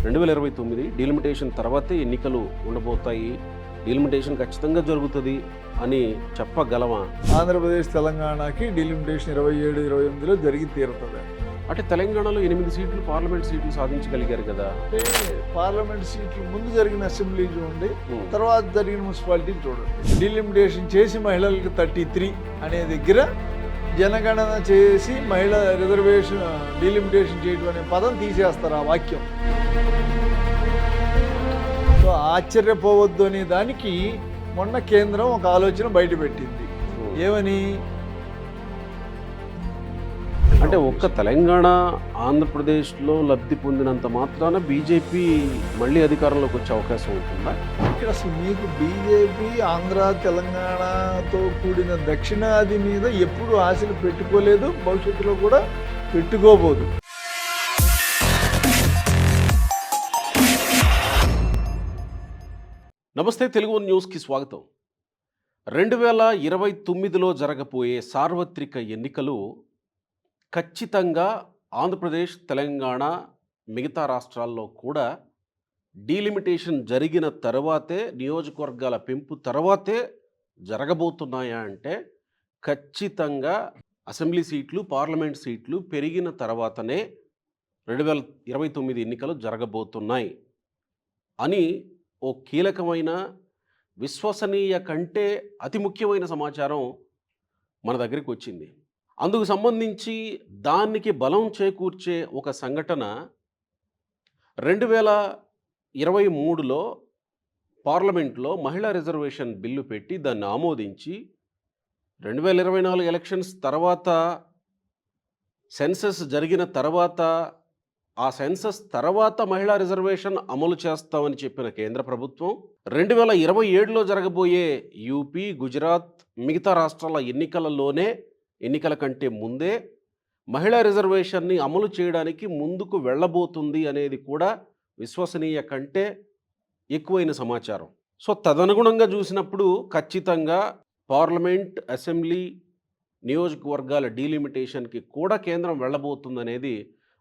2029 delimitation తర్వాతే ఎన్నికలు ఉండబోతాయి, delimitation ఖచ్చితంగా జరుగుతుంది అని చెప్పగలమా? ఆంధ్రప్రదేశ్ తెలంగాణకి డీలిమిటేషన్ 27-28లో జరిగి తీరుతుంది. అంటే తెలంగాణలో 8 సీట్లు పార్లమెంట్ సీట్లు సాధించగలిగారు కదా. అంటే పార్లమెంట్ సీట్లు ముందు జరిగిన అసెంబ్లీ చూడండి, తర్వాత జరిగిన మున్సిపాలిటీ చూడండి. డీలిమిటేషన్ చేసి మహిళలకు 33 అనే దగ్గర జనగణన చేసి మహిళా రిజర్వేషన్ డీలిమిటేషన్ చేయడం అనే పదం తీసేస్తారు ఆ వాక్యం. సో ఆశ్చర్యపోవద్దు అనే దానికి మొన్న కేంద్రం ఒక ఆలోచన బయటపెట్టింది. ఏమని? అంటే ఒక్క తెలంగాణ ఆంధ్రప్రదేశ్లో లబ్ధి పొందినంత మాత్రాన బీజేపీ మళ్ళీ అధికారంలోకి వచ్చే అవకాశం ఉంటుందా? ఇక్కడ అసలు మీకు బీజేపీ ఆంధ్ర తెలంగాణతో కూడిన దక్షిణాది మీద ఎప్పుడు ఆశలు పెట్టుకోలేదు, భవిష్యత్తులో కూడా పెట్టుకోబోదు. నమస్తే, తెలుగు న్యూస్కి స్వాగతం. 2029లో జరగబోయే సార్వత్రిక ఎన్నికలు ఖచ్చితంగా ఆంధ్రప్రదేశ్, తెలంగాణ, మిగతా రాష్ట్రాల్లో కూడా డీలిమిటేషన్ జరిగిన తర్వాతే, నియోజకవర్గాల పెంపు తర్వాతే జరగబోతున్నాయా అంటే ఖచ్చితంగా అసెంబ్లీ సీట్లు, పార్లమెంట్ సీట్లు పెరిగిన తర్వాతనే 2029 ఎన్నికలు జరగబోతున్నాయి అని ఓ కీలకమైన, విశ్వసనీయ కంటే అతి ముఖ్యమైన సమాచారం మన దగ్గరికి వచ్చింది. అందుకు సంబంధించి దానికి బలం చేకూర్చే ఒక సంఘటన 2023లో పార్లమెంట్లో మహిళా రిజర్వేషన్ బిల్లు పెట్టి దాన్ని ఆమోదించి 2024 ఎలక్షన్స్ తర్వాత, సెన్సస్ జరిగిన తర్వాత, ఆ సెన్సస్ తర్వాత మహిళా రిజర్వేషన్ అమలు చేస్తామని చెప్పిన కేంద్ర ప్రభుత్వం 2027లో జరగబోయే యూపీ, గుజరాత్, మిగతా రాష్ట్రాల ఎన్నికల కంటే ముందే మహిళా రిజర్వేషన్ని అమలు చేయడానికి ముందుకు వెళ్ళబోతుంది అనేది కూడా విశ్వసనీయ కంటే ఎక్కువైన సమాచారం. సో తదనుగుణంగా చూసినప్పుడు ఖచ్చితంగా పార్లమెంట్, అసెంబ్లీ, నియోజకవర్గాల డీలిమిటేషన్కి కూడా కేంద్రం వెళ్ళబోతుందనేది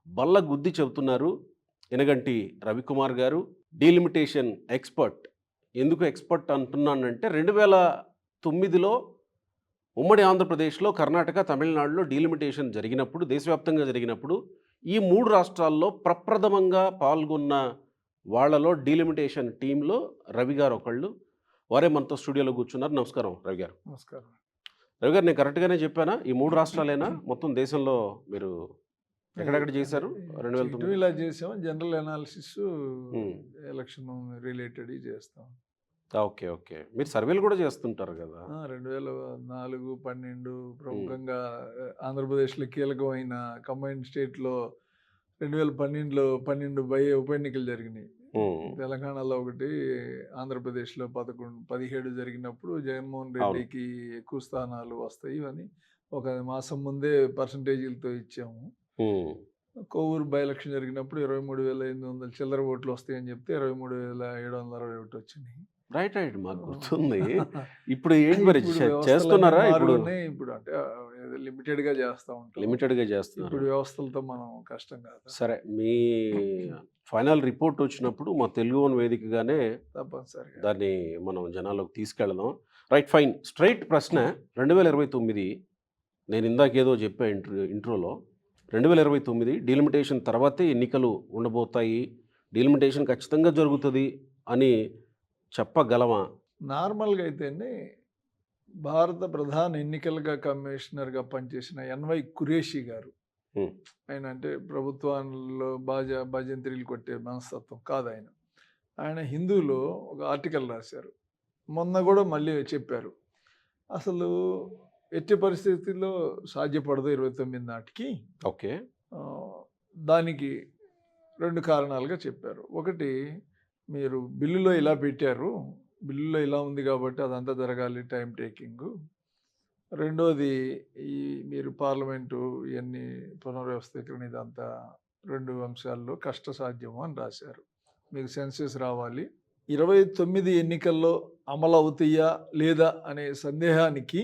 బల్ల గుద్ది చెబుతున్నారు ఎనగంటి రవికుమార్ గారు, డీలిమిటేషన్ ఎక్స్పర్ట్. ఎందుకు ఎక్స్పర్ట్ అంటున్నానంటే 2009లో ఉమ్మడి ఆంధ్రప్రదేశ్లో, కర్ణాటక, తమిళనాడులో డీలిమిటేషన్ జరిగినప్పుడు, దేశవ్యాప్తంగా జరిగినప్పుడు ఈ 3 రాష్ట్రాల్లో ప్రప్రథమంగా పాల్గొన్న వాళ్ళలో డీలిమిటేషన్ టీంలో రవి గారు ఒకళ్ళు. వారే మనతో స్టూడియోలో కూర్చున్నారు. నమస్కారం రవి గారు. నమస్కారం. రవి గారు, నేను కరెక్ట్గానే చెప్పానా? ఈ 3 రాష్ట్రాలైనా మొత్తం దేశంలో మీరు ఎక్కడెక్కడ చేశారు? 2009 ఇలా చేసాం. జనరల్ అనాలిసిస్, ఎలక్షన్ రిలేటెడ్ చేస్తాం. ఓకే ఓకే, మీరు సర్వేలు కూడా చేస్తుంటారు కదా. 2004, 12 ప్రముఖంగా ఆంధ్రప్రదేశ్లో కీలకమైన కంబైన్డ్ స్టేట్లో 2012లో 12 ఉప ఎన్నికలు జరిగినాయి. తెలంగాణలో ఒకటి, ఆంధ్రప్రదేశ్లో 11, 17 జరిగినప్పుడు జగన్మోహన్ రెడ్డికి ఎక్కువ స్థానాలు వస్తాయి అని ఒక మాసం ముందే పర్సంటేజీలతో ఇచ్చాము. కోవూరు బై ఎలక్షన్ జరిగినప్పుడు 23,500 చిల్లర ఓట్లు వస్తాయని చెప్తే 23,761 వచ్చినాయి. రైట్ రైట్, మాకు గుర్తుంది. ఇప్పుడు ఏంటి మరి చేస్తున్నారా? ఇప్పుడు అంటే లిమిటెడ్గా చేస్తూ ఉంటాం. లిమిటెడ్గా చేస్తున్నారు. ఇప్పుడు వ్యవస్థలతో మనం కష్టం కాదు. సరే, మీ ఫైనల్ రిపోర్ట్ వచ్చినప్పుడు మా తెలుగు వన్ వేదికగానే తప్పనిసరిగా దాన్ని మనం జనాల్లోకి తీసుకెళ్దాం. Right, fine. స్ట్రైట్ ప్రశ్న. 2029 నేను ఇందాకేదో చెప్పా ఇంట్రోలో, 2029 డీలిమిటేషన్ తర్వాతే ఎన్నికలు ఉండబోతాయి, డీలిమిటేషన్ ఖచ్చితంగా జరుగుతుంది అని చెప్పగలమా? నార్మల్గా అయితేనే భారత ప్రధాన ఎన్నికలుగా కమిషనర్గా పనిచేసిన ఎన్వై కురేషి గారు, ఆయన అంటే ప్రభుత్వంలో భజంత్రీలు కొట్టే మనస్తత్వం కాదు ఆయన. ఆయన హిందూలో ఒక ఆర్టికల్ రాశారు, మొన్న కూడా మళ్ళీ చెప్పారు. అసలు ఎట్టి పరిస్థితుల్లో సాధ్యపడదు 29 నాటికి. ఓకే, దానికి 2 కారణాలుగా చెప్పారు. ఒకటి, మీరు బిల్లులో ఇలా పెట్టారు, బిల్లులో ఇలా ఉంది కాబట్టి అదంతా జరగాలి, టైం టేకింగ్. రెండోది, ఈ మీరు పార్లమెంటు ఇవన్నీ పునర్వ్యవస్థీకరణ ఇదంతా 2 అంశాల్లో కష్టసాధ్యము అని రాశారు. మీకు సెన్సెస్ రావాలి, 29 ఎన్నికల్లో అమలు అవుతాయా లేదా అనే సందేహానికి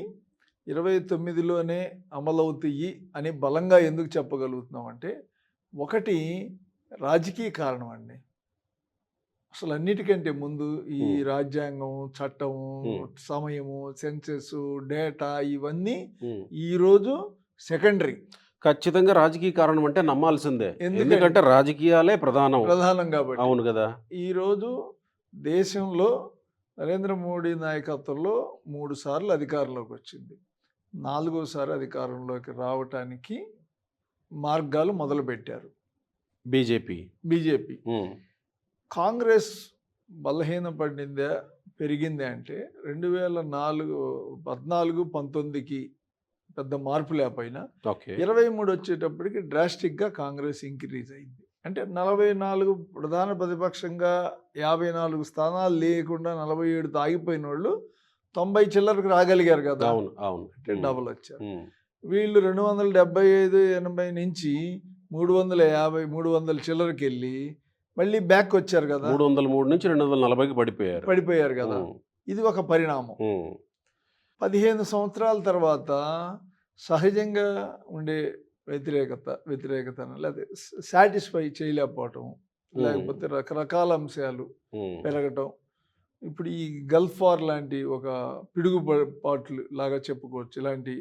29లోనే అమలవుతాయి అని బలంగా ఎందుకు చెప్పగలుగుతున్నాం అంటే, ఒకటి రాజకీయ కారణం అండి. అసలు అన్నిటికంటే ముందు ఈ ఉమ్, రాజ్యాంగం, చట్టము, ఉమ్, సమయము, సెన్సెస్, డేటా ఇవన్నీ ఉమ్. ఈరోజు సెకండరీ. ఖచ్చితంగా రాజకీయ కారణం అంటే నమ్మాల్సిందే, ఎందుకంటే ఎందుకంటే రాజకీయాలే ప్రధానం. ప్రధానం కాబట్టి అవును కదా. ఈరోజు దేశంలో నరేంద్ర మోడీ నాయకత్వంలో 3 సార్లు అధికారంలోకి వచ్చింది. 4వసారి అధికారంలోకి రావటానికి మార్గాలు మొదలుపెట్టారు బీజేపీ. బీజేపీ. ఉమ్, కాంగ్రెస్ బలహీనపడిందా, పెరిగిందా అంటే 2014, 14, 19కి పెద్ద మార్పు లేకపోయినా ఓకే. 23 వచ్చేటప్పటికి డ్రాస్టిక్గా కాంగ్రెస్ ఇంక్రీజ్ అయింది. అంటే 44 ప్రధాన ప్రతిపక్షంగా 54 స్థానాలు లేకుండా 47 ఆగిపోయిన వాళ్ళు 90 చిల్లరకు రాగలిగారు కదా, అవును అవును. అంటే డబుల్ వచ్చారు. ఉమ్, వీళ్ళు 275, 80 నుంచి 350, 300 చిల్లరకి వెళ్ళి మళ్ళీ బ్యాక్ వచ్చారు కదా, 303 నుంచి 240కి పడిపోయారు. పడిపోయారు కదా. ఉమ్, ఇది ఒక పరిణామం. ఉమ్, 15 సంవత్సరాల తర్వాత సహజంగా ఉండే వ్యతిరేకత లేదా సాటిస్ఫై చేయలేకపోవటం, లేకపోతే రకరకాల అంశాలు ఉమ్, పెరగటం. ఇప్పుడు ఈ గల్ఫ్ వార్ లాంటి ఒక పిడుగుపాట్లు లాగా చెప్పుకోవచ్చు. ఇలాంటి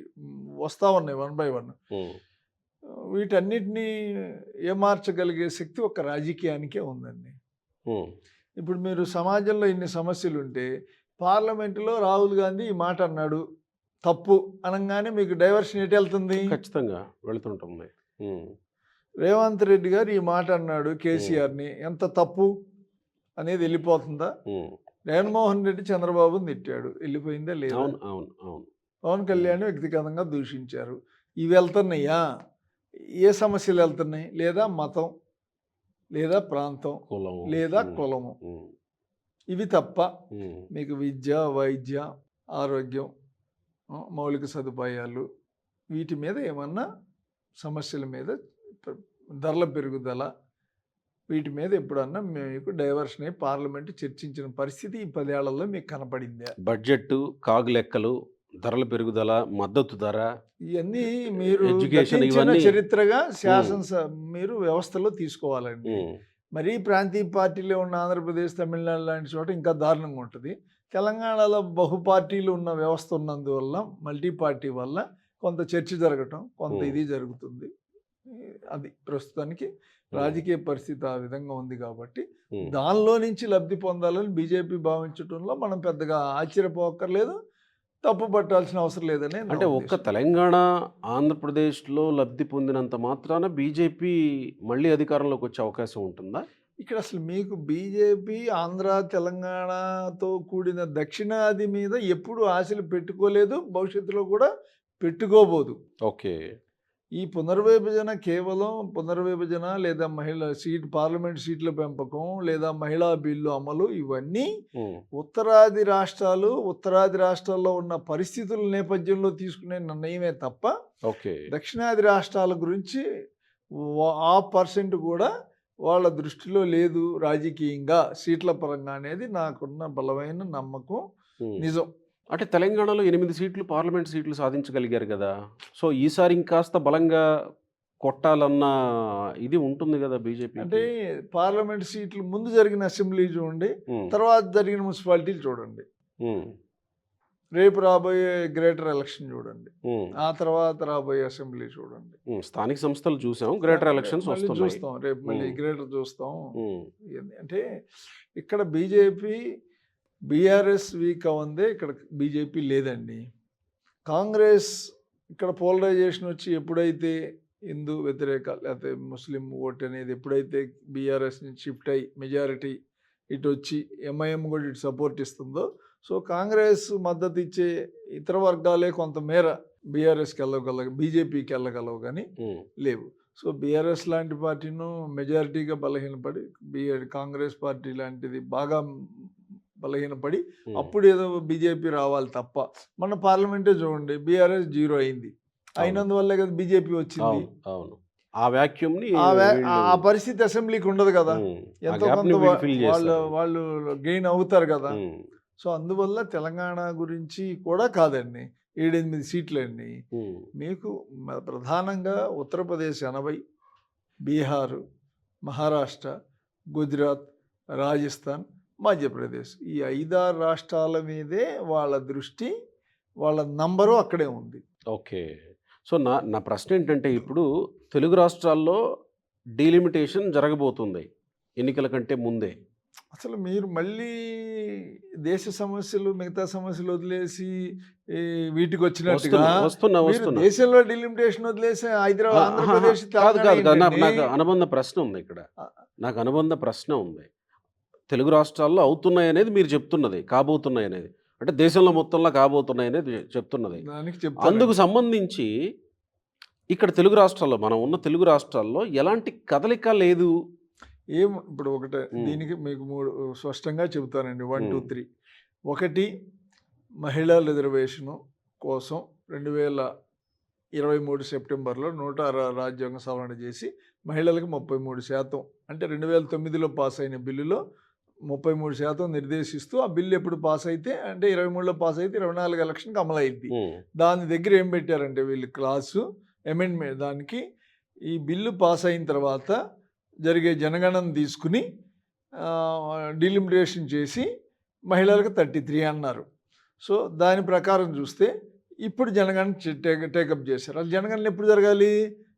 వస్తూ ఉన్నాయి 1 by 1. ఉమ్, వీటన్నిటినీ ఏమార్చగలిగే శక్తి ఒక రాజకీయానికే ఉందండి. ఉమ్. ఇప్పుడు మీరు సమాజంలో ఇన్ని సమస్యలు ఉంటే పార్లమెంటులో రాహుల్ గాంధీ ఈ మాట అన్నాడు తప్పు అనగానే మీకు డైవర్షన్ ఎటు వెళ్తుంది? ఖచ్చితంగా వెళుతుంటుంది. ఉమ్, రేవంత్ రెడ్డి గారు ఈ మాట అన్నాడు కేసీఆర్ని, ఎంత తప్పు అనేది వెళ్ళిపోతుందా? ఉమ్. జగన్మోహన్ రెడ్డి చంద్రబాబుని తిట్టాడు, వెళ్ళిపోయిందా లేదా? అవును అవును అవును. పవన్ కళ్యాణ్ వ్యక్తిగతంగా దూషించారు, ఇవి వెళ్తున్నాయా? ఏ సమస్యలు వెళ్తున్నాయి? లేదా మతం, లేదా ప్రాంతం, కులం. లేదా ఉమ్, కులము. ఉమ్, ఇవి తప్ప ఉమ్, మీకు విద్య, వైద్య, ఆరోగ్యం, మౌలిక సదుపాయాలు, వీటి మీద ఏమన్నా సమస్యల మీద, ధరల పెరుగుదల, వీటి మీద ఎప్పుడన్నా మీకు డైవర్షన్ అయ్యి పార్లమెంటు చర్చించిన పరిస్థితి ఈ 10 ఏళ్లలో మీకు కనపడిందా? బడ్జెట్, కాగు లెక్కలు, ధరల పెరుగుదల, మద్దతు ధర, ఇవన్నీ మీరు ఎడ్యుకేషన్, గతించిన ఇవన్నీ. చరిత్రగా మీరు వ్యవస్థలో తీసుకోవాలండి. ఉమ్, మరీ ప్రాంతీయ పార్టీలో ఉన్న ఆంధ్రప్రదేశ్, తమిళనాడు లాంటి చోట ఇంకా దారుణంగా ఉంటుంది. తెలంగాణలో బహుపార్టీలు ఉన్న వ్యవస్థ ఉన్నందువల్ల, మల్టీ పార్టీ వల్ల కొంత చర్చ జరగటం, కొంత ఇది జరుగుతుంది. అది ప్రస్తుతానికి రాజకీయ పరిస్థితి ఆ విధంగా ఉంది కాబట్టి ఉమ్. దానిలో నుంచి లబ్ధి పొందాలని బీజేపీ భావించడంలో మనం పెద్దగా ఆశ్చర్యపోక్కర్లేదు, తప్పు పట్టాల్సిన అవసరం లేదని నా అంటే ఒక్క ఉద్దేశం. తెలంగాణ, ఆంధ్రప్రదేశ్లో లబ్ధి పొందినంత మాత్రాన బీజేపీ మళ్ళీ అధికారంలోకి వచ్చే అవకాశం ఉంటుందా? ఇక్కడ అసలు మీకు బీజేపీ ఆంధ్ర, తెలంగాణతో కూడిన దక్షిణాది మీద ఎప్పుడు ఆశలు పెట్టుకోలేదు, భవిష్యత్తులో కూడా పెట్టుకోబోదు. ఓకే. ఈ పునర్విభజన కేవలం పునర్విభజన లేదా పార్లమెంట్ సీట్ల పెంపకం లేదా మహిళా బిల్లు అమలు, ఇవన్నీ ఉమ్, ఉత్తరాది రాష్ట్రాల్లో ఉన్న పరిస్థితుల నేపథ్యంలో తీసుకునే నిర్ణయమే తప్ప ఓకే. దక్షిణాది రాష్ట్రాల గురించి ఆ పర్సెంట్ కూడా వాళ్ళ దృష్టిలో లేదు రాజకీయంగా, సీట్ల పరంగా అనేది నాకున్న బలమైన నమ్మకం, ఉమ్. నిజం. అంటే తెలంగాణలో 8 సీట్లు పార్లమెంట్ సీట్లు సాధించగలిగారు కదా. సో ఈసారి ఇంకాస్త బలంగా కొట్టాలన్న ఇది ఉంటుంది కదా బీజేపీ. అంటే పార్లమెంట్ సీట్లు ముందు జరిగిన అసెంబ్లీ చూడండి, తర్వాత జరిగిన మున్సిపాలిటీలు చూడండి, రేపు రాబోయే గ్రేటర్ ఎలక్షన్ చూడండి, ఆ తర్వాత రాబోయే అసెంబ్లీ చూడండి. స్థానిక సంస్థలు చూసాం, గ్రేటర్ ఎలక్షన్స్ మళ్ళీ వస్తున్నాయి. చూస్తాం, రేపు మళ్ళీ గ్రేటర్ చూస్తాం. ఉమ్, అంటే ఇక్కడ బీఆర్ఎస్ వీక్ అవ్వందే, ఇక్కడ బీజేపీ లేదండి. కాంగ్రెస్ ఇక్కడ పోలరైజేషన్ వచ్చి ఎప్పుడైతే హిందూ వ్యతిరేక లేకపోతే ముస్లిం ఓట్ అనేది ఎప్పుడైతే బీఆర్ఎస్ నుంచి షిఫ్ట్ అయ్యి మెజారిటీ ఇటు వచ్చి ఎంఐఎం కూడా ఇటు సపోర్ట్ ఇస్తుందో, సో కాంగ్రెస్ మద్దతు ఇచ్చే ఇతర వర్గాలే కొంతమేర బీఆర్ఎస్కి బీజేపీకి వెళ్ళగలవు కానీ లేవు. సో బీఆర్ఎస్ లాంటి పార్టీను మెజారిటీగా బలహీనపడి కాంగ్రెస్ పార్టీ లాంటిది బాగా బలహీనపడి అప్పుడు ఏదో బీజేపీ రావాలి తప్ప, మన పార్లమెంటే చూడండి బీఆర్ఎస్ 0 అయింది, అయినందువల్లే కదా బీజేపీ వచ్చింది. అవును, ఆ వాక్యూమ్ని ఆ పరిస్థితి అసెంబ్లీకి ఉండదు కదా, ఎంతో కొంత వాళ్ళు గెయిన్ అవుతారు కదా. సో అందువల్ల తెలంగాణ గురించి కూడా కాదండి, 7-8 సీట్లండి మీకు. ప్రధానంగా ఉత్తరప్రదేశ్ 80, బీహారు, మహారాష్ట్ర, గుజరాత్, రాజస్థాన్, మధ్యప్రదేశ్ ఈ 5-6 రాష్ట్రాల మీదే వాళ్ళ దృష్టి, వాళ్ళ నంబరు అక్కడే ఉంది. ఓకే. సో, నా ప్రశ్న ఏంటంటే ఇప్పుడు తెలుగు రాష్ట్రాల్లో డీలిమిటేషన్ జరగబోతుంది ఎన్నికల కంటే ముందే. అసలు మీరు మళ్ళీ దేశ సమస్యలు, మిగతా సమస్యలు వదిలేసి ఈ వీటికి వచ్చినట్టుగా వస్తున్నా మీరు దేశంలో డిలిమిటేషన్ వదిలేసి హైదరాబాద్, ఆంధ్రప్రదేశ్, కాదు కాదు కాదు. నాకు తెలంగాణ అనుబంధ ప్రశ్న ఉంది ఇక్కడ. ఏంటండి? నాకు అనుబంధ ప్రశ్న ఉంది. తెలుగు రాష్ట్రాల్లో అవుతున్నాయి అనేది మీరు చెప్తున్నది, కాబోతున్నాయి అనేది. అంటే దేశంలో మొత్తంలో కాబోతున్నాయి అనేది చెప్తున్నది. దానికి అందుకు చెప్తాను. సంబంధించి ఇక్కడ తెలుగు రాష్ట్రాల్లో, మనం ఉన్న తెలుగు రాష్ట్రాల్లో ఎలాంటి కదలిక లేదు. ఇప్పుడు ఒకటే ఉమ్, దీనికి మీకు 3 స్పష్టంగా చెబుతానండి. 1, 2, ఉమ్, 3. ఒకటి, మహిళా రిజర్వేషను కోసం 2023 సెప్టెంబర్లో 106 రాజ్యాంగ సవరణ చేసి మహిళలకు 33%, అంటే 2009లో పాస్ అయిన బిల్లులో 33% నిర్దేశిస్తూ, ఆ బిల్లు ఎప్పుడు పాస్ అయితే అంటే 23లో పాస్ అయితే 24 ఎలక్షన్కి అమలు అయింది. ఉమ్, దాని దగ్గర ఏం పెట్టారంటే వీళ్ళు క్లాసు అమెండ్మెంట్, దానికి ఈ బిల్లు పాస్ అయిన తర్వాత జరిగే జనగణన తీసుకుని డిలిమిటేషన్ చేసి మహిళలకు 33 అన్నారు. సో దాని ప్రకారం చూస్తే ఇప్పుడు జనగణన టేకప్ చేశారు. అది జనగణన ఎప్పుడు జరగాలి?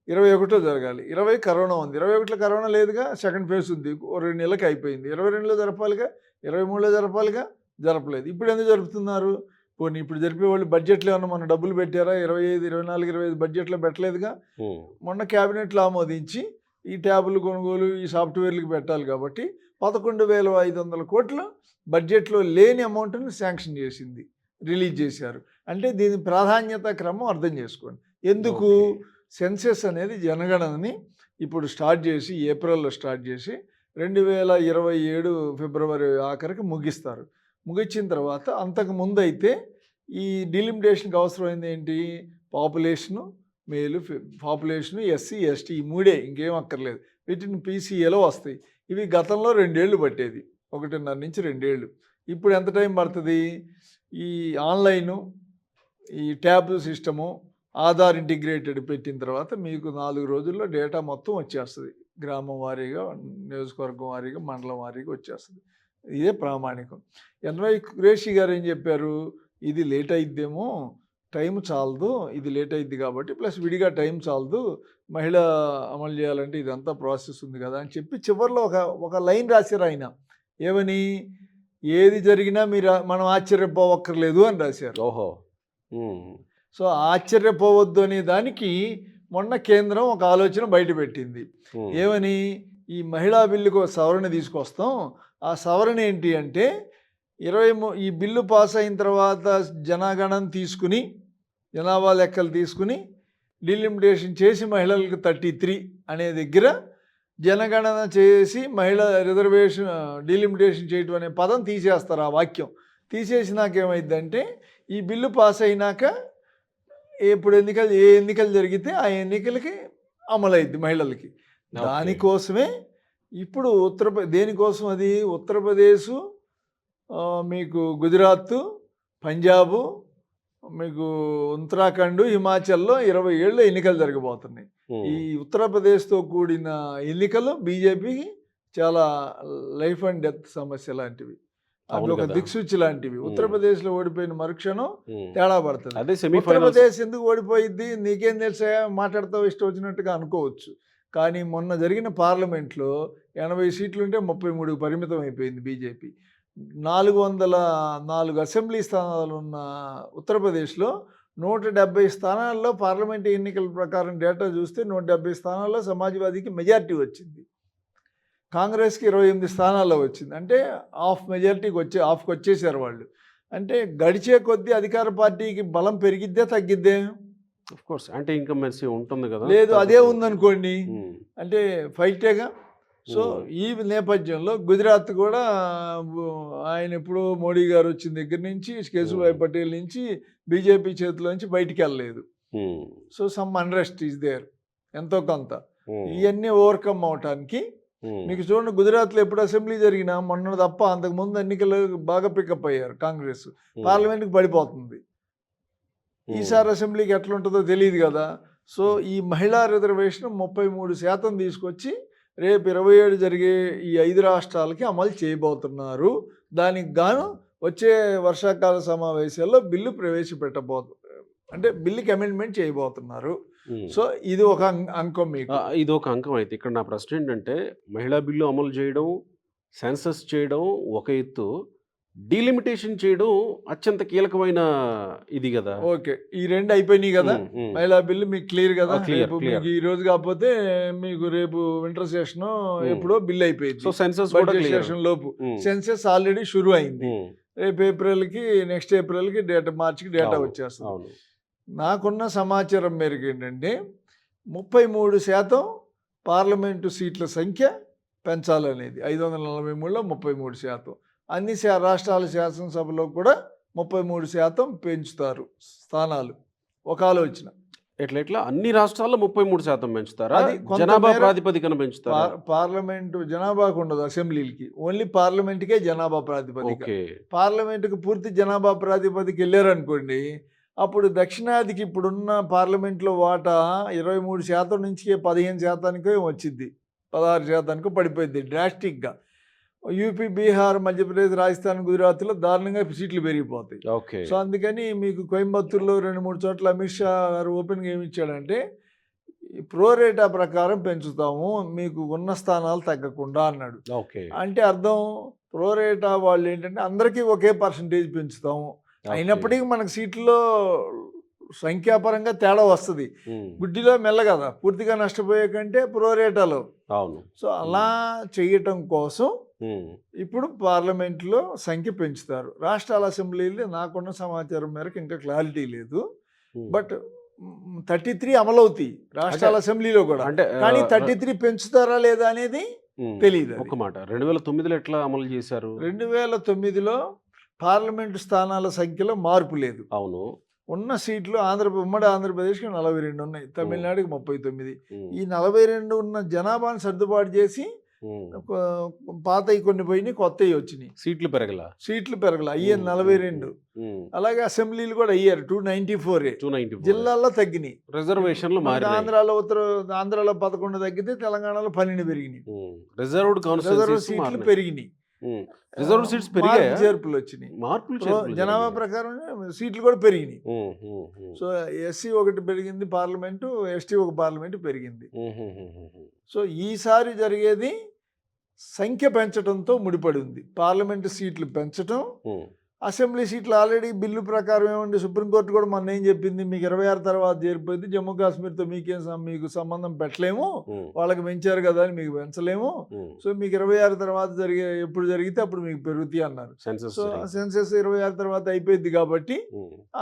21లో జరగాలి. 20 కరోనా ఉంది, 21లో కరోనా లేదుగా, సెకండ్ ఫేజ్ ఉంది, 2 నెలలకి అయిపోయింది. 22లో జరపాలిగా, 23లో జరపాలిగా, జరపలేదు. ఇప్పుడు ఎందుకు జరుపుతున్నారు? పోనీ ఇప్పుడు జరిపే వాళ్ళు బడ్జెట్లో ఏమన్నా మన డబ్బులు పెట్టారా? 25, 24, 25 బడ్జెట్లో పెట్టలేదుగా. ఉమ్, మొన్న క్యాబినెట్లో ఆమోదించి ఈ ట్యాబులు కొనుగోలు, ఈ సాఫ్ట్వేర్లకు పెట్టాలి కాబట్టి 11,500 కోట్లు బడ్జెట్లో లేని అమౌంట్ని శాంక్షన్ చేసింది, రిలీజ్ చేశారు. అంటే దీని ప్రాధాన్యత క్రమం అర్థం చేసుకోండి. ఎందుకు? ఓకే. సెన్సెస్ అనేది జనగణనని ఇప్పుడు స్టార్ట్ చేసి, ఏప్రిల్లో స్టార్ట్ చేసి 2027 ఫిబ్రవరి ఆఖరికి ముగిస్తారు. ముగించిన తర్వాత అంతకు ముందు అయితే ఈ డిలిమిటేషన్కి అవసరమైంది ఏంటి? పాపులేషను, మేలు, పాపులేషను, ఎస్సీ, ఎస్టీ, ఈ 3 ఇంకేం అక్కర్లేదు. వీటిని పీసీఏలో వస్తాయి. ఇవి గతంలో 2 ఏళ్ళు పట్టేది, 1.5 నుంచి 2 ఏళ్ళు. ఇప్పుడు ఎంత టైం పడుతుంది? ఈ ఆన్లైను, ఈ ట్యాబ్ సిస్టము, ఆధార్ ఇంటిగ్రేటెడ్ పెట్టిన తర్వాత మీకు 4 రోజుల్లో డేటా మొత్తం వచ్చేస్తుంది. గ్రామం వారీగా, నియోజకవర్గం వారీగా, మండలం వారీగా వచ్చేస్తుంది. ఇదే ప్రామాణికం. ఎన్వై ఖురేషి గారు ఏం చెప్పారు? ఇది లేట్ అయిద్దేమో, టైం చాలదు, ఇది లేట్ అయింది కాబట్టి, ప్లస్ విడిగా టైం చాలదు, మహిళ అమలు చేయాలంటే ఇదంతా ప్రాసెస్ ఉంది కదా అని చెప్పి చివరిలో ఒక లైన్ రాశారు ఆయన. ఏమని? ఏది జరిగినా మనం ఆశ్చర్యపోవక్కర్లేదు అని రాశారు. ఓహో. ఉమ్, సో ఆశ్చర్యపోవద్దు అనే దానికి మొన్న కేంద్రం ఒక ఆలోచన బయటపెట్టింది. ఉమ్, ఏమని? ఈ మహిళా బిల్లుకు సవరణ తీసుకొస్తాం. ఆ సవరణ ఏంటి అంటే ఈ బిల్లు పాస్ అయిన తర్వాత జనగణన తీసుకుని, జనాభా లెక్కలు తీసుకుని డిలిమిటేషన్ చేసి మహిళలకు 33 అనే దగ్గర జనగణన చేసి మహిళ రిజర్వేషన్ డిలిమిటేషన్ చేయటం అనే పదం తీసేస్తారు. ఆ వాక్యం తీసేసినాక ఏమైందంటే ఈ బిల్లు పాస్ అయినాక ఇప్పుడు ఏ ఎన్నికలు జరిగితే ఆ ఎన్నికలకి అమలైద్ది మహిళలకి. దానికోసమే ఇప్పుడు దేనికోసం అది? ఉత్తరప్రదేశ్, మీకు గుజరాత్, పంజాబు, మీకు ఉత్తరాఖండ్, హిమాచల్లో 20 ఏళ్ళు ఎన్నికలు జరగబోతున్నాయి. ఈ ఉత్తరప్రదేశ్తో కూడిన ఎన్నికలు బీజేపీకి చాలా లైఫ్ అండ్ డెత్ సమస్య లాంటివి, అవి ఒక దిక్సూచి లాంటివి. ఉత్తరప్రదేశ్లో ఓడిపోయిన మరుక్షణం తేడా పడుతుంది. ఉత్తరప్రదేశ్ ఎందుకు ఓడిపోయిద్ది? నీకేం తెలుసా, మాట్లాడతావు ఇష్టం వచ్చినట్టుగా అనుకోవచ్చు. కానీ మొన్న జరిగిన పార్లమెంట్లో 80 సీట్లు ఉంటే 33 పరిమితం అయిపోయింది బీజేపీ. 404 అసెంబ్లీ స్థానాలు ఉన్న ఉత్తరప్రదేశ్లో 170 స్థానాల్లో పార్లమెంట్ ఎన్నికల ప్రకారం డేటా చూస్తే 170 స్థానాల్లో సమాజ్వాదీకి మెజారిటీ వచ్చింది, కాంగ్రెస్కి 28 స్థానాల్లో వచ్చింది. అంటే హాఫ్కి వచ్చేసారు వాళ్ళు. అంటే గడిచే కొద్దీ అధికార పార్టీకి బలం పెరిగిద్దే తగ్గిద్దే? ఆఫ్ కోర్స్ అంటే ఇన్కమెన్సీ ఉంటుంది కదా. లేదు, అదే ఉందనుకోండి, అంటే ఫైటేగా. సో ఈ నేపథ్యంలో గుజరాత్ కూడా ఆయన ఎప్పుడు మోడీ గారు వచ్చిన దగ్గర నుంచి కేశుభాయ్ పటేల్ నుంచి బీజేపీ చేతిలో నుంచి బయటికి వెళ్ళలేదు. So some unrest is there, ఎంతో కొంత. ఇవన్నీ ఓవర్కమ్ అవటానికి మీకు చూడండి, గుజరాత్లో ఎప్పుడు అసెంబ్లీ జరిగినా మొన్న తప్ప అంతకుముందు ఎన్నికలు బాగా పికప్ అయ్యారు కాంగ్రెస్, పార్లమెంట్కి పడిపోతుంది. ఈసారి అసెంబ్లీకి ఎట్లుంటుందో తెలియదు కదా. సో ఈ మహిళా రిజర్వేషన్ 33% తీసుకొచ్చి రేపు 27 జరిగే ఈ 5 రాష్ట్రాలకి అమలు చేయబోతున్నారు. దానికి గాను వచ్చే వర్షాకాల సమావేశాల్లో బిల్లు అంటే బిల్లుకి అమెండ్మెంట్ చేయబోతున్నారు. సో ఇది ఒక అంకం మీకు. ఇది ఒక అంకం అయితే. ఇక్కడ నా ప్రశ్న ఏంటంటే, మహిళా బిల్లు అమలు చేయడం, సెన్సస్ చేయడం ఒక ఎత్తు, డీలిమిటేషన్ చేయడం అత్యంత కీలకమైన ఇది కదా. ఓకే, ఈ 2 అయిపోయినాయి కదా. మహిళా బిల్లు మీకు క్లియర్ కదా. క్లియర్. మీకు ఈ రోజు కాకపోతే మీకు రేపు వింటర్ సెషన్ ఎప్పుడో బిల్ అయిపోయింది. సో సెన్సస్ కూడా బడ్జెట్ క్లియర్. సెషన్ లోపు సెన్సెస్ ఆల్రెడీ షురు అయింది. రేపు నెక్స్ట్ ఏప్రిల్కి మార్చికి డేటా వచ్చేస్తుంది. అవును. నాకున్న సమాచారం మేరకు ఏంటంటే 33% పార్లమెంటు సీట్ల సంఖ్య పెంచాలనేది. 543లో 33%. అన్ని రాష్ట్రాల శాసనసభలో కూడా 33% పెంచుతారు స్థానాలు. ఒక ఆలోచన. ఎట్లా అన్ని రాష్ట్రాల్లో 33% పెంచుతారా? అది కొంత జనాభా మేర ప్రాతిపదికన పెంచుతారా? పార్లమెంటు జనాభాకు ఉండదు, అసెంబ్లీలకి ఓన్లీ పార్లమెంట్కే జనాభా ప్రాతిపదిక. ఓకే. పార్లమెంటుకు పూర్తి జనాభా ప్రాతిపదిక వెళ్ళారనుకోండి, అప్పుడు దక్షిణాదికి ఇప్పుడున్న పార్లమెంట్లో వాటా 23% నుంచి 15%కే వచ్చింది, 16%కో పడిపోయింది డ్రాస్టిక్గా. యూపీ, బీహార్, మధ్యప్రదేశ్, రాజస్థాన్, గుజరాత్లో దారుణంగా సీట్లు పెరిగిపోతాయి. ఓకే. సో అందుకని మీకు కోయంబత్తూరులో 2-3 చోట్ల అమిత్ షా గారు ఓపెన్గా ఏమి ఇచ్చాడంటే, ప్రోరేటా ప్రకారం పెంచుతాము, మీకు ఉన్న స్థానాలు తగ్గకుండా అన్నాడు. ఓకే. అంటే అర్థం ప్రోరేటా వాళ్ళు ఏంటంటే అందరికీ ఒకే పర్సంటేజ్ పెంచుతాము. అయినప్పటికీ మనకు సీట్లో సంఖ్యాపరంగా తేడా వస్తుంది. గుడ్డిలో మెల్ల కదా, పూర్తిగా నష్టపోయే కంటే ప్రోరేటాలో. అవును. సో అలా చేయటం కోసం ఇప్పుడు పార్లమెంట్లో సంఖ్య పెంచుతారు. రాష్ట్రాల అసెంబ్లీలో నాకున్న సమాచారం మేరకు ఇంకా క్లారిటీ లేదు. బట్ 33 అమలవుతాయి రాష్ట్రాల అసెంబ్లీలో కూడా. అంటే కానీ 33 పెంచుతారా లేదా అనేది తెలియదు. ఒక మాట, 2009లో ఎట్లా అమలు చేశారు? 2009లో పార్లమెంటు స్థానాల సంఖ్యలో మార్పు లేదు. అవును. ఉన్న సీట్లు ఉమ్మడి ఆంధ్రప్రదేశ్కి 42 ఉన్నాయి, తమిళనాడుకి 39. ఈ 42 ఉన్న జనాభాను సర్దుబాటు చేసి పాతవి కొన్ని పోయినాయి, కొత్తవి వచ్చినాయి. సీట్లు పెరగల అయ్యారు 42. అలాగే అసెంబ్లీలు కూడా అయ్యారు 294. జిల్లాల్లో తగ్గినాయి. రిజర్వేషన్లు ఆంధ్రాలో ఆంధ్రాలో 11 తగ్గితే తెలంగాణలో 12 పెరిగినాయి. రిజర్వ్డ్ సీట్లు పెరిగినాయి. రిజర్వ్ సీట్స్ పెరిగాయి, చేర్పులు వచ్చినాయి. జనాభా ప్రకారం సీట్లు కూడా పెరిగినాయి. సో ఎస్సీ ఒకటి పెరిగింది పార్లమెంటు, ఎస్టీ ఒక పార్లమెంటు పెరిగింది. సో ఈసారి జరిగేది సంఖ్య పెంచడంతో ముడిపడి ఉంది. పార్లమెంటు సీట్లు పెంచడం, అసెంబ్లీ సీట్లు ఆల్రెడీ బిల్లు ప్రకారం ఏమండి, సుప్రీంకోర్టు కూడా మొన్న ఏం చెప్పింది, మీకు 26 తర్వాత చేరిపోయింది, జమ్మూ కాశ్మీర్తో మీకు సంబంధం పెట్టలేము, వాళ్ళకి పెంచారు కదా అని మీకు పెంచలేము. సో మీకు 26 తర్వాత ఎప్పుడు జరిగితే అప్పుడు మీకు పెరుగుతాయి అన్నారు. సో సెన్సెస్ 26 తర్వాత అయిపోయింది కాబట్టి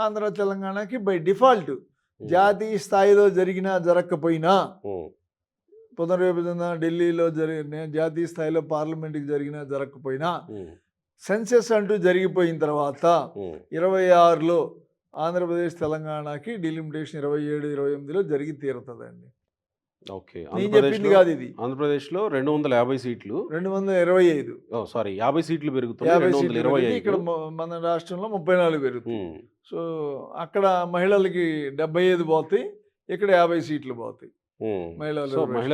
ఆంధ్ర తెలంగాణకి బై డిఫాల్ట్ జాతీయ స్థాయిలో జరిగినా జరగకపోయినా, పునర్విభజన ఢిల్లీలో జాతీయ స్థాయిలో పార్లమెంట్కి జరిగినా జరగకపోయినా, సెన్సెస్ అంటూ జరిగిపోయిన తర్వాత 26లో ఆంధ్రప్రదేశ్ తెలంగాణకి డిలిమిటేషన్ 27-28లో జరిగి తీరుతుందండి. ఓకే. నేను చెప్పింది కాదు ఇది. ఆంధ్రప్రదేశ్లో 250 సీట్లు, 225 50 సీట్లు పెరుగుతాయి. 50 సీట్లు ఇక్కడ మన రాష్ట్రంలో 34 పెరుగుతాయి. సో అక్కడ మహిళలకి 75 పోతాయి, ఇక్కడ 50 సీట్లు పోతాయి. మహిళా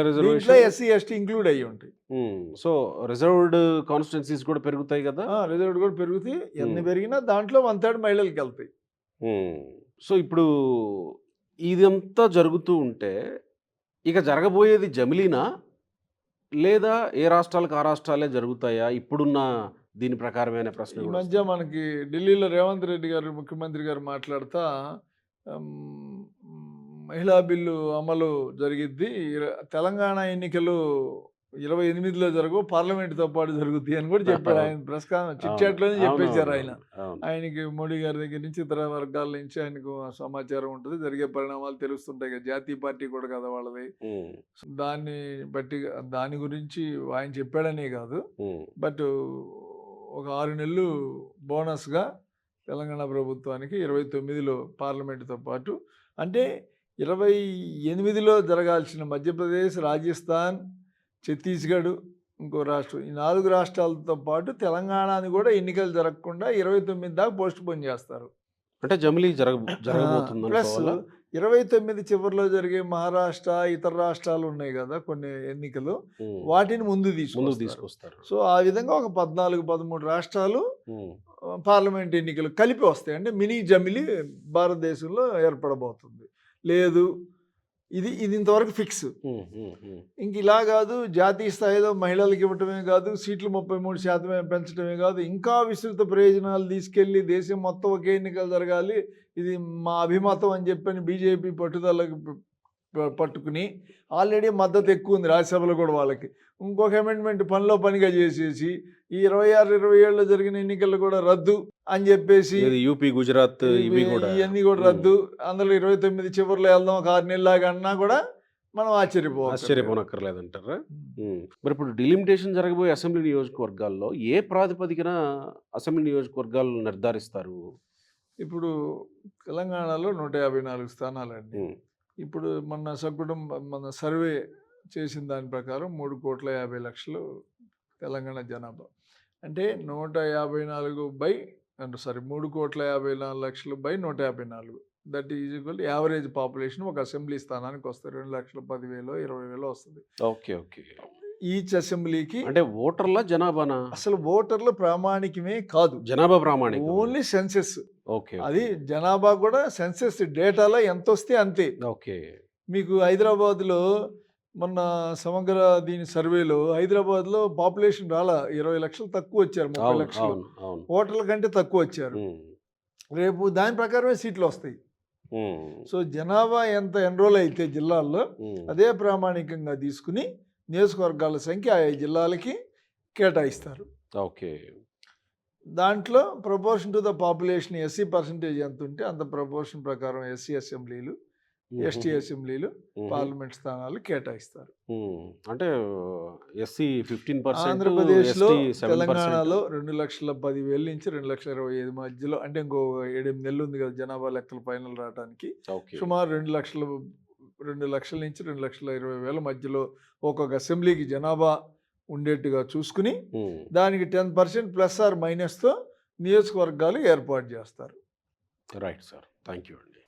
రిజర్వేషన్, ఎస్సీ ఎస్టీ ఇంక్లూడ్ అయ్యి ఉంటాయి. సో రిజర్వ్డ్ కాన్స్టిట్యున్సీస్ కూడా పెరుగుతాయి కదా. రిజర్వ్డ్ కూడా పెరుగుతాయి. ఎన్ని పెరిగినా దాంట్లో 1/3 మహిళలకి వెళ్తాయి. సో ఇప్పుడు ఇదంతా జరుగుతూ ఉంటే ఇక జరగబోయేది జమిలీనా, లేదా ఏ రాష్ట్రాలకు ఆ రాష్ట్రాలే జరుగుతాయా ఇప్పుడున్న దీని ప్రకారమైన ప్రశ్న? ఈ మధ్య మనకి ఢిల్లీలో రేవంత్ రెడ్డి గారు ముఖ్యమంత్రి గారు మాట్లాడుతా మహిళా బిల్లు అమలు జరిగిద్ది, తెలంగాణ ఎన్నికలు 28లో జరగవు, పార్లమెంటుతో పాటు జరుగుతాయి అని కూడా చెప్పాడు ఆయన. ప్రెస్ చిట్ చాట్లోనే చెప్పేశారు ఆయన. ఆయనకి మోడీ గారి దగ్గర నుంచి ఇతర వర్గాల నుంచి ఆయనకు సమాచారం ఉంటుంది, జరిగే పరిణామాలు తెలుస్తుంటాయి కదా. జాతీయ పార్టీ కూడా కదా వాళ్ళది. దాన్ని బట్టి దాని గురించి ఆయన చెప్పాడనే కాదు, బట్ ఒక 6 నెలలు బోనస్గా తెలంగాణ ప్రభుత్వానికి 29లో పార్లమెంటుతో పాటు, అంటే 28లో జరగాల్సిన మధ్యప్రదేశ్, రాజస్థాన్, ఛత్తీస్గఢ్, ఇంకో రాష్ట్రం, ఈ 4 రాష్ట్రాలతో పాటు తెలంగాణని కూడా ఎన్నికలు జరగకుండా 29 దాకా పోస్ట్ పోన్ చేస్తారు. అంటే జమిలీ జరగబోతుంది. ప్లస్ 29 చివరిలో జరిగే మహారాష్ట్ర ఇతర రాష్ట్రాలు ఉన్నాయి కదా కొన్ని ఎన్నికలు, ఉమ్. వాటిని ముందు ముందుకు తీసుకొస్తారు. తీసుకొస్తారు. సో ఆ విధంగా ఒక 14-13 రాష్ట్రాలు ఉమ్. పార్లమెంట్ ఎన్నికలు కలిపి వస్తాయి. అంటే మినీ జమిలి భారతదేశంలో ఏర్పడబోతుంది. లేదు ఇది ఇంతవరకు ఫిక్స్. ఉమ్. ఉమ్. ఉమ్. ఇంక ఇలా కాదు, జాతీయ స్థాయిలో మహిళలకు ఇవ్వటమే కాదు, సీట్లు 33% పెంచడమే కాదు, ఇంకా విస్తృత ప్రయోజనాలు తీసుకెళ్ళి దేశం మొత్తం ఒకే ఎన్నికలు జరగాలి, ఇది మా అభిమతం అని చెప్పని బీజేపీ పట్టుదలకు పట్టుకుని ఆల్రెడీ మద్దతు ఎక్కువ ఉంది రాజ్యసభలో కూడా వాళ్ళకి. ఇంకొక అమెండ్మెంట్ పనిలో పనిగా చేసేసి ఈ 26-27లో జరిగిన ఎన్నికలు కూడా రద్దు అని చెప్పేసి, ఇది యూపీ, గుజరాత్ ఇవి కూడా ఇవన్నీ కూడా రద్దు, అందులో 29 చివరిలో వెళ్దాం ఒక 6 నెలలాగా అన్నా కూడా మనం ఆశ్చర్యపోనక్కర్లేదంటారా? మరి ఇప్పుడు డిలిమిటేషన్ జరగబోయే అసెంబ్లీ నియోజకవర్గాల్లో ఏ ప్రాతిపదికన అసెంబ్లీ నియోజకవర్గాలు నిర్ధారిస్తారు? ఇప్పుడు తెలంగాణలో 154 స్థానాలండి. ఇప్పుడు మన సర్వే చేసిన దాని ప్రకారం 3,50,00,000 తెలంగాణ జనాభా. అంటే 3,54,00,000/154 that is equal average population ఒక అసెంబ్లీ స్థానానికి వస్తుంది. 2,10,000 20,000 వస్తుంది ఓకే. ఓకే. ఈచ్ అసెంబ్లీకి. అంటే ఓటర్ల జనాభానా? అసలు ఓటర్లు ప్రామాణికమే కాదు, జనాభా ప్రామాణికం. Only census. ఓకే. అది జనాభా కూడా సెన్సెస్ డేటాలో ఎంత వస్తే అంతే. ఓకే. మీకు హైదరాబాద్లో మొన్న సమగ్ర దీని సర్వేలో హైదరాబాద్లో పాపులేషన్ రాలా, 20 లక్షలు తక్కువ వచ్చారు, 30 లక్షలు ఓటర్ల కంటే తక్కువ వచ్చారు. రేపు దాని ప్రకారమే సీట్లు వస్తాయి. సో జనాభా ఎంత ఎన్రోల్ అయితే జిల్లాల్లో అదే ప్రామాణికంగా తీసుకుని నియోజకవర్గాల సంఖ్య ఆయా జిల్లాలకి కేటాయిస్తారు. ఓకే. దాంట్లో proportion to the population SC percentage ఎంత ఉంటే అంత ప్రపోర్షన్ ప్రకారం ఎస్సీ అసెంబ్లీలు, ఎస్టీ అసెంబ్లీలు, పార్లమెంట్ స్థానాలు కేటాయిస్తారు. అంటే ఎస్సీ 15%, ఆంధ్రప్రదేశ్లో ఎస్టీ 7%. తెలంగాణలో 2,10,000 నుంచి 2,25,000 మధ్యలో, అంటే ఇంకో 7 నెలలు ఉంది కదా జనాభా లెక్కలు ఫైనల్ రావడానికి. సుమారు 2 లక్షల నుంచి 2,20,000 మధ్యలో ఒక్కొక్క అసెంబ్లీకి జనాభా ఉండేట్టుగా చూసుకుని దానికి 10% ప్లస్ ఆర్ మైనస్తో నియోజకవర్గాలు ఏర్పాటు చేస్తారు. రైట్ సార్, థ్యాంక్ యూ అండి.